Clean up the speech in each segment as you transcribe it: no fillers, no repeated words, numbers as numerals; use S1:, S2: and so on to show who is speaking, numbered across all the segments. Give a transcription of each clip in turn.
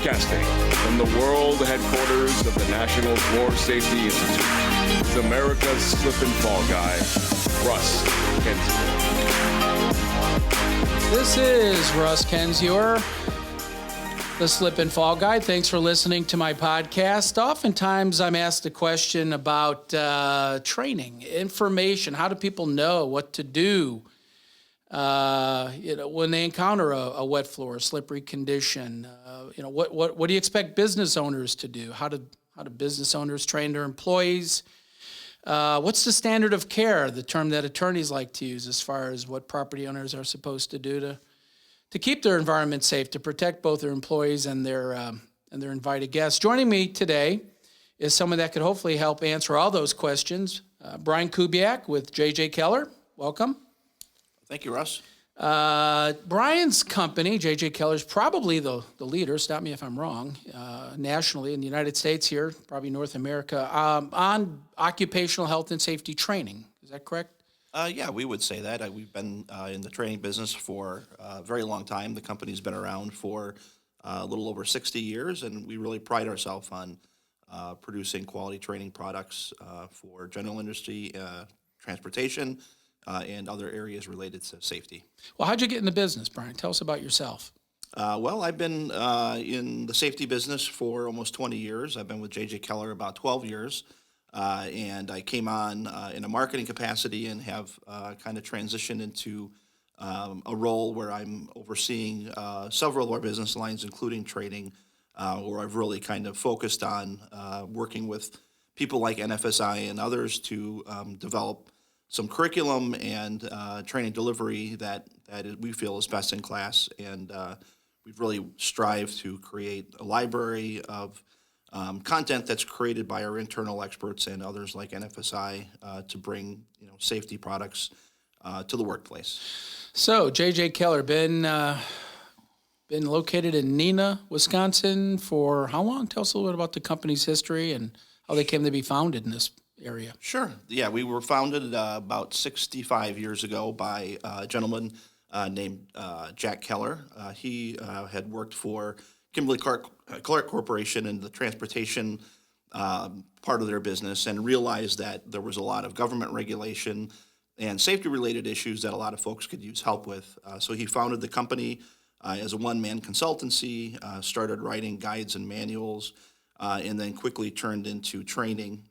S1: Broadcasting from the world headquarters of the National Floor Safety Institute is America's slip and fall guy, Russ Kenzior.
S2: This is Russ Kenzior, the slip and fall guy. Thanks for listening to my podcast. Oftentimes I'm asked a question about training, information. How do people know what to do? When they encounter a wet floor, a slippery condition, what do you expect business owners to do? How do business owners train their employees? What's the standard of care, the term that attorneys like to use, as far as what property owners are supposed to do to keep their environment safe, to protect both their employees and their invited guests? Joining me today is someone that could hopefully help answer all those questions. Brian Kubiak with J.J. Keller. Welcome.
S3: Thank you, Russ.
S2: Brian's company, J.J. Keller, is probably the leader, stop me if I'm wrong, nationally in the United States here, probably North America, on occupational health and safety training. Is that correct?
S3: Yeah, we would say that. We've been in the training business for a very long time. The company's been around for a little over 60 years, and we really pride ourselves on producing quality training products for general industry, transportation, and other areas related to safety.
S2: Well, how'd you get in the business, Brian? Tell us about yourself.
S3: Well, I've been in the safety business for almost 20 years. I've been with J.J. Keller about 12 years, and I came on in a marketing capacity and have kind of transitioned into a role where I'm overseeing several of our business lines, including training, where I've really kind of focused on working with people like NFSI and others to develop some curriculum and training delivery that we feel is best in class, and we've really strived to create a library of content that's created by our internal experts and others like NFSI to bring safety products to the workplace.
S2: So J.J. Keller, been located in Neenah, Wisconsin for how long? Tell us a little bit about the company's history and how they came to be founded in this area.
S3: Sure. Yeah, we were founded about 65 years ago by a gentleman named Jack Keller. He had worked for Kimberly-Clark Corporation in the transportation part of their business and realized that there was a lot of government regulation and safety-related issues that a lot of folks could use help with. So he founded the company as a one-man consultancy, started writing guides and manuals, and then quickly turned into training.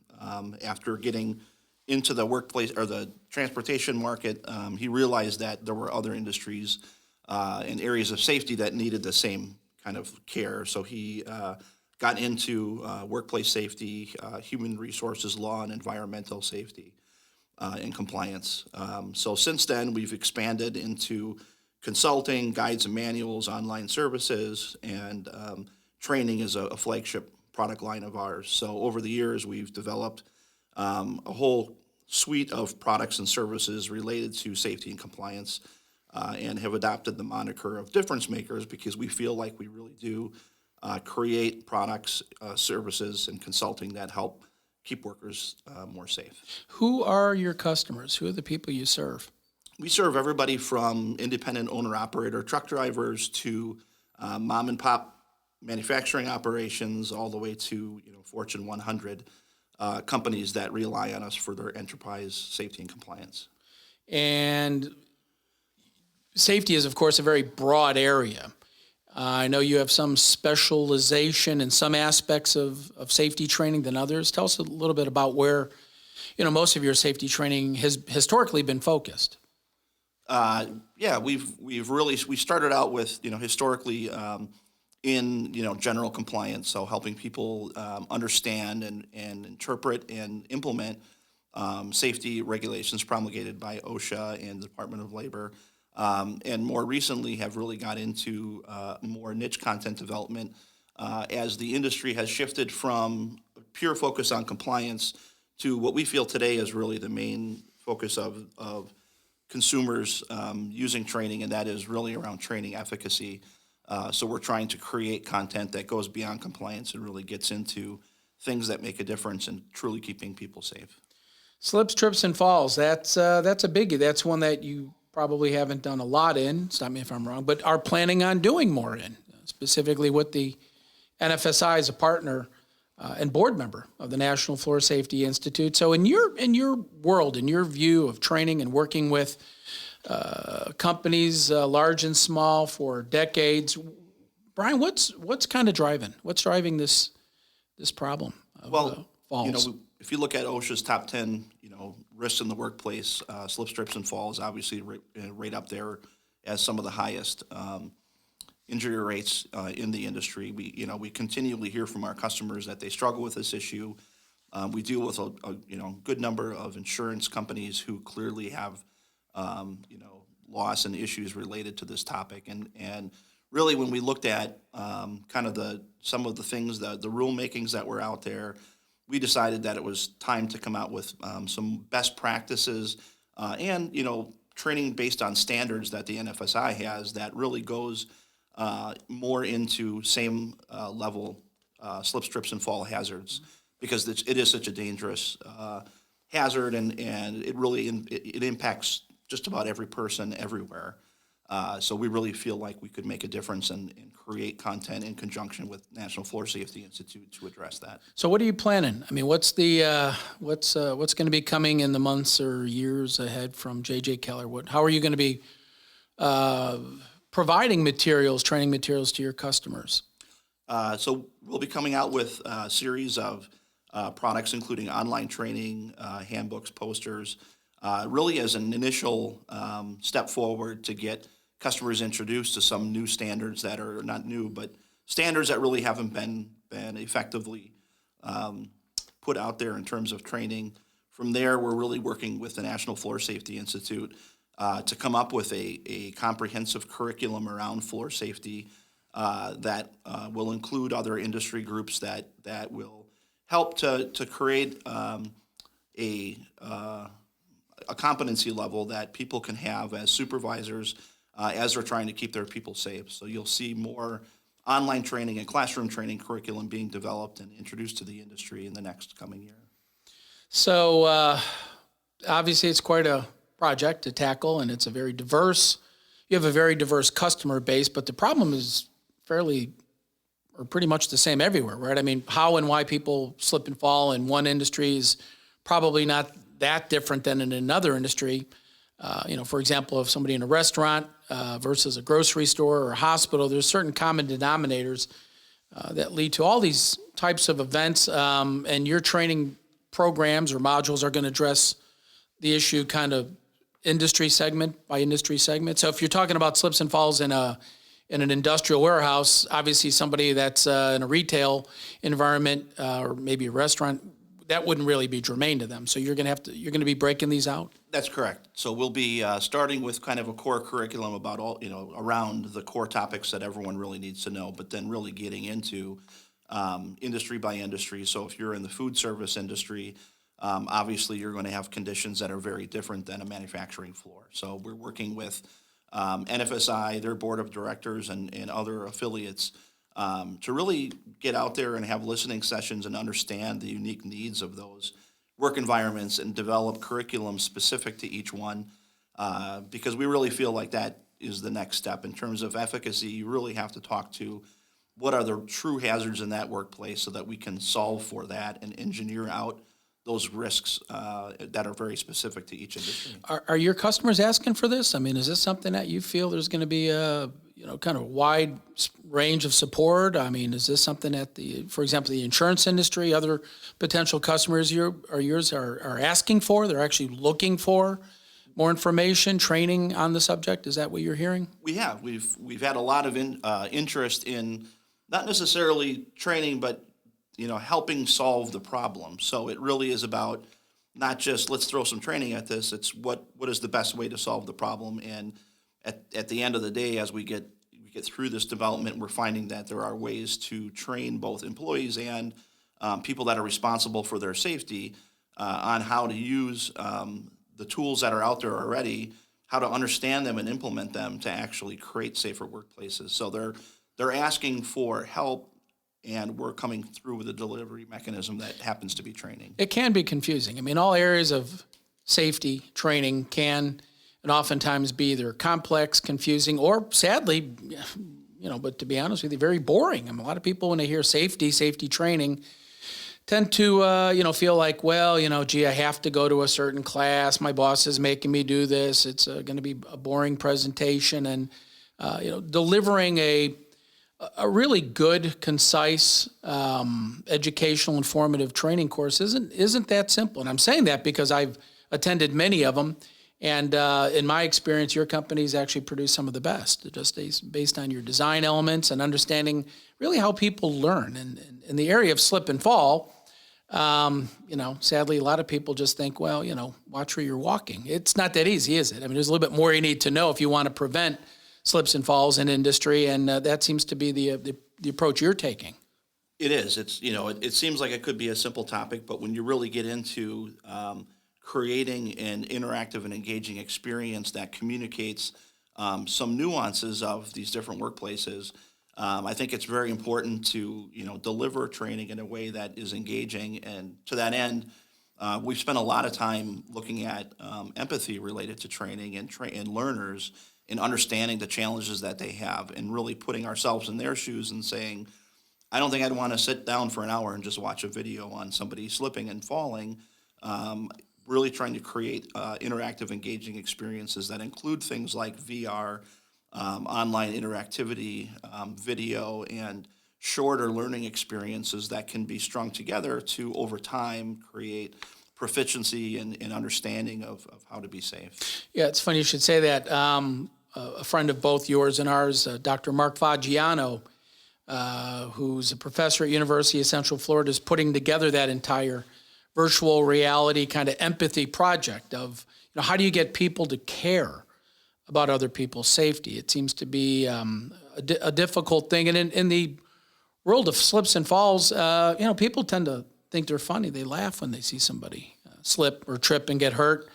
S3: After getting into the workplace or the transportation market, he realized that there were other industries and areas of safety that needed the same kind of care. So he got into workplace safety, human resources law, and environmental safety and compliance. So since then, we've expanded into consulting, guides and manuals, online services, and training is a flagship product line of ours. So over the years, we've developed a whole suite of products and services related to safety and compliance, and have adopted the moniker of difference makers because we feel like we really do create products, services, and consulting that help keep workers more safe.
S2: Who are your customers? Who are the people you serve?
S3: We serve everybody from independent owner-operator truck drivers to mom and pop manufacturing operations, all the way to Fortune 100 companies that rely on us for their enterprise safety and compliance.
S2: And safety is, of course, a very broad area. I know you have some specialization in some aspects of safety training than others. Tell us a little bit about where most of your safety training has historically been focused.
S3: Yeah, we started out with historically. In general compliance, so helping people understand and interpret and implement safety regulations promulgated by OSHA and the Department of Labor, and more recently have really got into more niche content development as the industry has shifted from pure focus on compliance to what we feel today is really the main focus of consumers using training, and that is really around training efficacy. So we're trying to create content that goes beyond compliance and really gets into things that make a difference in truly keeping people safe.
S2: Slips, trips, and falls, that's a biggie. That's one that you probably haven't done a lot in, stop me if I'm wrong, but are planning on doing more in, specifically with the NFSI is a partner and board member of the National Floor Safety Institute. So in your world, in your view of training and working with companies large and small for decades, Brian, what's kind of driving this problem of falls?
S3: If you look at OSHA's top 10, risks in the workplace, slip, trips, and falls, obviously right up there as some of the highest injury rates in the industry. We continually hear from our customers that they struggle with this issue. We deal with a good number of insurance companies who clearly have loss and issues related to this topic. And really, when we looked at kind of some of the things, the rulemakings that were out there, we decided that it was time to come out with some best practices and training based on standards that the NFSI has that really goes more into same level slip, trips, and fall hazards, because it is such a dangerous hazard, and it really it impacts just about every person everywhere. So we really feel like we could make a difference and create content in conjunction with National Floor Safety Institute to address that.
S2: So what are you planning? I mean, what's going to be coming in the months or years ahead from J.J. Keller? How are you going to be providing training materials to your customers?
S3: So we'll be coming out with a series of products, including online training, handbooks, posters, really as an initial step forward to get customers introduced to some new standards that are not new, but standards that really haven't been effectively put out there in terms of training. From there, we're really working with the National Floor Safety Institute to come up with a comprehensive curriculum around floor safety that will include other industry groups that will help to create a competency level that people can have as supervisors as they're trying to keep their people safe. So you'll see more online training and classroom training curriculum being developed and introduced to the industry in the next coming year.
S2: So obviously it's quite a project to tackle, and you have a very diverse customer base, but the problem is pretty much the same everywhere, right? I mean, how and why people slip and fall in one industry is probably not that different than in another industry. For example, if somebody in a restaurant versus a grocery store or a hospital, there's certain common denominators that lead to all these types of events, and your training programs or modules are going to address the issue kind of industry segment by industry segment. So if you're talking about slips and falls in an industrial warehouse, obviously somebody that's in a retail environment or maybe a restaurant, that wouldn't really be germane to them. So you're going to be breaking these out?
S3: That's correct. So we'll be starting with kind of a core curriculum about around the core topics that everyone really needs to know, but then really getting into industry by industry. So if you're in the food service industry, obviously you're going to have conditions that are very different than a manufacturing floor. So we're working with NFSI, their board of directors, and other affiliates to really get out there and have listening sessions and understand the unique needs of those work environments and develop curriculum specific to each one, because we really feel like that is the next step. In terms of efficacy, you really have to talk to what are the true hazards in that workplace so that we can solve for that and engineer out those risks that are very specific to each industry.
S2: Are your customers asking for this? I mean, is this something that you feel there's going to be a kind of wide range of support? I mean, is this something that for example, the insurance industry, other potential customers yours are asking for? They're actually looking for more information, training on the subject? Is that what you're hearing?
S3: We have. We've had a lot of interest in not necessarily training, but helping solve the problem. So it really is about not just let's throw some training at this. It's what is the best way to solve the problem. And at the end of the day, as we get through this development, we're finding that there are ways to train both employees and people that are responsible for their safety on how to use the tools that are out there already, how to understand them and implement them to actually create safer workplaces. So they're asking for help, and we're coming through with a delivery mechanism that happens to be training.
S2: It can be confusing. I mean, all areas of safety training can and oftentimes be either complex, confusing, or sadly, but to be honest with you, very boring. I mean, a lot of people, when they hear safety training, tend to, feel like, well, gee, I have to go to a certain class. My boss is making me do this. It's going to be a boring presentation. And, delivering a really good, concise, educational, informative training course isn't that simple. And I'm saying that because I've attended many of them. And in my experience, your company's actually produced some of the best, just based on your design elements and understanding really how people learn. And in the area of slip and fall, sadly, a lot of people just think, well, watch where you're walking. It's not that easy, is it? I mean, there's a little bit more you need to know if you want to prevent slips and falls in industry, and that seems to be the approach you're taking.
S3: It is. It's it seems like it could be a simple topic, but when you really get into creating an interactive and engaging experience that communicates some nuances of these different workplaces, I think it's very important to deliver training in a way that is engaging. And to that end, we've spent a lot of time looking at empathy related to training and learners, and understanding the challenges that they have, and really putting ourselves in their shoes and saying, I don't think I'd want to sit down for an hour and just watch a video on somebody slipping and falling. Really trying to create interactive, engaging experiences that include things like VR, online interactivity, video, and shorter learning experiences that can be strung together to, over time, create proficiency and understanding of how to be safe.
S2: Yeah, it's funny you should say that. A friend of both yours and ours, Dr. Mark Foggiano, who's a professor at University of Central Florida, is putting together that entire virtual reality kind of empathy project of, how do you get people to care about other people's safety? It seems to be a difficult thing. And in the world of slips and falls, people tend to think they're funny. They laugh when they see somebody slip or trip and get hurt,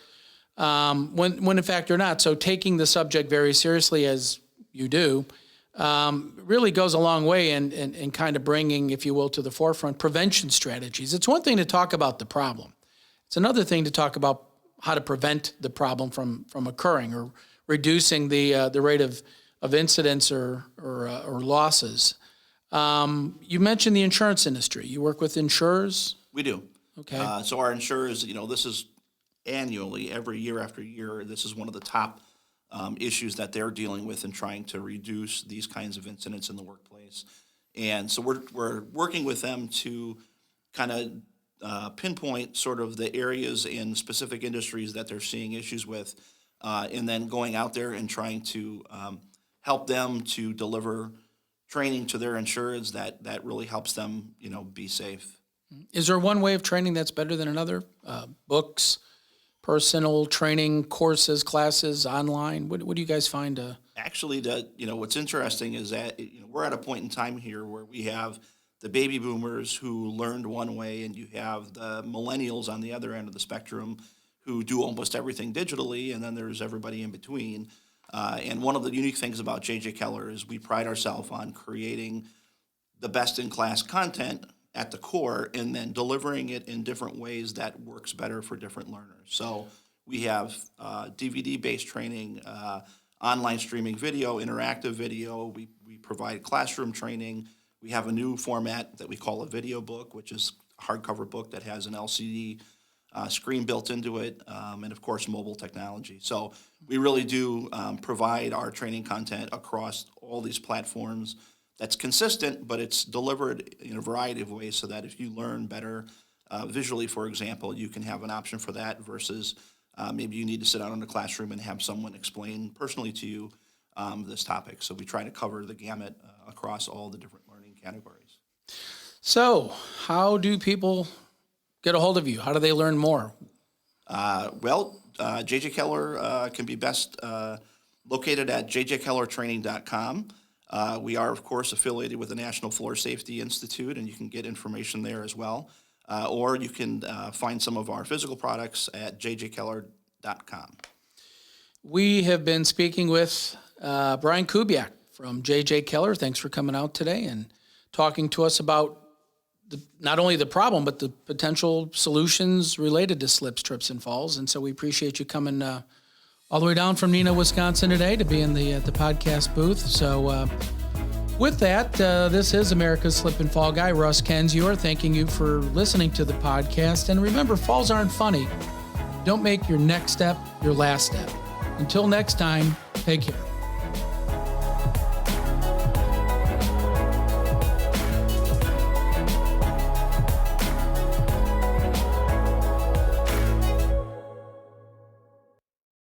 S2: when in fact they're not. So taking the subject very seriously, as you do, really goes a long way in kind of bringing, if you will, to the forefront prevention strategies. It's one thing to talk about the problem. It's another thing to talk about how to prevent the problem from occurring, or reducing the rate of incidents or losses. You mentioned the insurance industry. You work with insurers?
S3: We do.
S2: Okay.
S3: So our insurers, this is annually, every year after year, this is one of the top issues that they're dealing with in trying to reduce these kinds of incidents in the workplace. And so we're working with them to kind of pinpoint sort of the areas in specific industries that they're seeing issues with, and then going out there and trying to help them to deliver training to their insureds that really helps them, be safe.
S2: Is there one way of training that's better than another? Books, personal training courses, classes, online? What do you guys find?
S3: Actually, what's interesting is that we're at a point in time here where we have the baby boomers who learned one way, and you have the millennials on the other end of the spectrum who do almost everything digitally, and then there's everybody in between. And one of the unique things about J.J. Keller is we pride ourselves on creating the best-in-class content at the core, and then delivering it in different ways that works better for different learners. So we have DVD-based training, online streaming video, interactive video. We provide classroom training. We have a new format that we call a video book, which is a hardcover book that has an LCD screen built into it, and of course mobile technology. So we really do provide our training content across all these platforms. That's consistent, but it's delivered in a variety of ways so that if you learn better visually, for example, you can have an option for that versus maybe you need to sit down in a classroom and have someone explain personally to you this topic. So we try to cover the gamut across all the different learning categories.
S2: So how do people get a hold of you? How do they learn more?
S3: J.J. Keller can be best located at jjkellertraining.com. We are, of course, affiliated with the National Floor Safety Institute, and you can get information there as well. Or you can find some of our physical products at jjkeller.com. We
S2: have been speaking with Brian Kubiak from J.J. Keller. Thanks for coming out today and talking to us about not only the problem, but the potential solutions related to slips, trips, and falls. And so we appreciate you coming all the way down from Neenah, Wisconsin today to be in the podcast booth. So With that, this is America's Slip and Fall Guy, Russ Kenzior, thanking you for listening to the podcast. And remember, falls aren't funny. Don't make your next step your last step. Until next time, take care.